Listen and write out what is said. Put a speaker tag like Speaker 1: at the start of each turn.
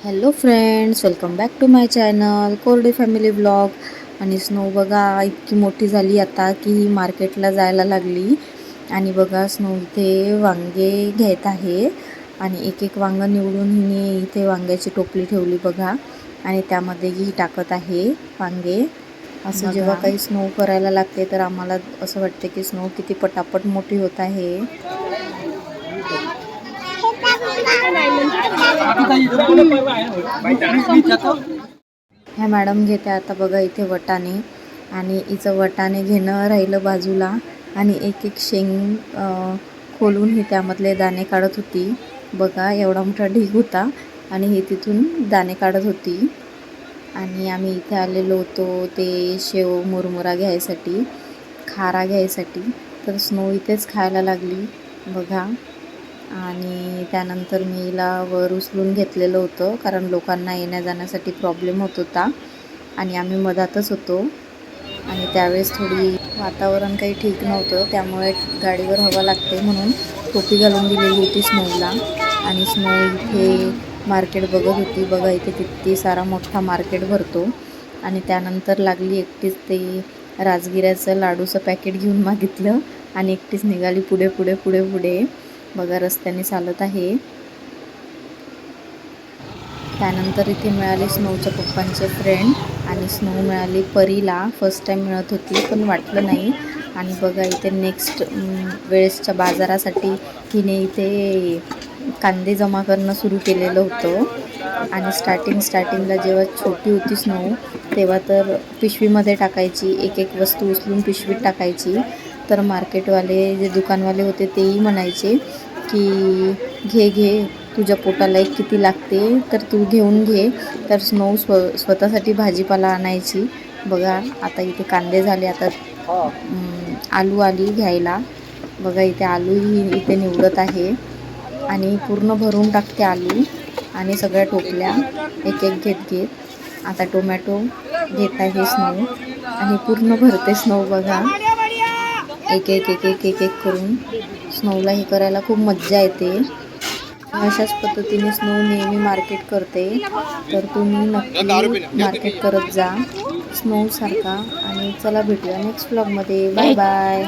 Speaker 1: Hello friends, welcome back to my channel Korde family blog. आणि snow बघा इतकी मोठी झाली आता की ही मार्केटला जायला लागली. आणि बघा स्नो इथे वांगे घेत आहे आणि एक एक वांगं निवडून हिने इथे वांग्याची टोपली ठेवली बघा. आणि त्यामध्ये ही टाकत आहे वांगे. असं जेव्हा काही स्नो करायला लागते तर आम्हाला असं वाटते की स्नो किती पटापट मोठी होत आहे. ह्या मॅडम घेते आता बघा इथे वटाणे. आणि हिचं वटाणे घेणं राहिलं बाजूला. आणि एक एक शेंग खोलून ही त्यामधले दाणे काढत होती बघा. एवढा मोठा ढीग होता आणि ही तिथून दाणे काढत होती. आणि आम्ही इथे आलेलो होतो ते शेव मुरमुरा घ्यायसाठी, खारा घ्यायसाठी. तर स्नो इथेच खायला लागली बघा. आणि त्यानंतर मी हिला वर उचलून घेतलेलं होतं कारण लोकांना येण्या जाण्यासाठी प्रॉब्लेम होत होता आणि आम्ही मधातच होतो. आणि त्यावेळेस थोडी वातावरण काही ठीक नव्हतं, त्यामुळे गाडीवर हवा लागते म्हणून टोपी घालून दिलेली होती स्नोला. आणि स्नो इथे मार्केट बघत होती बघा. इथे किती सारा मोठा मार्केट भरतो. आणि त्यानंतर लागली एकटीच ते राजगिऱ्याचं लाडूचं पॅकेट घेऊन मागितलं आणि एकटीच निघाली पुढे पुढे पुढे पुढे बघा. रस्त्याने चालत आहे. त्यानंतर इथे मिळाले स्नोच्या पप्पांचे फ्रेंड आणि स्नो मिळाली परीला. फर्स्ट टाईम मिळत होती पण वाटलं नाही. आणि बघा इथे नेक्स्ट वेळेसच्या बाजारासाठी हिने इथे कांदे जमा करणं सुरू केलेलं होतं. आणि स्टार्टिंगला जेव्हा छोटी होती स्नो तेव्हा तर पिशवीमध्ये टाकायची, एक एक वस्तू उचलून पिशवीत टाकायची. तर मार्केटवाले जे दुकानवाले होते तेही म्हणायचे की घे घे, तुझ्या पोटाला एक किती लागते तर तू घेऊन घे. तर स्नो स्वतःसाठी भाजीपाला आणायची बघा. आता इथे कांदे झाले, आता आलू आली घ्यायला बघा. इथे आलूही इथे निवडत आहे आणि पूर्ण भरून टाकते आलू. आणि सगळ्या टोपल्या एक एक घेत आता टोमॅटो घेत आहे स्नो आणि पूर्ण भरते स्नो बघा. एक एक एक एक एक एक करून स्नोला हे करायला खूप मज्जा येते. अशाच पद्धतीने स्नो नेहमी मार्केट करते. तर तुम्ही नक्की मार्केट करत जा स्नो सारखा. आणि चला भेटूया नेक्स्ट व्लॉगमध्ये. Bye bye.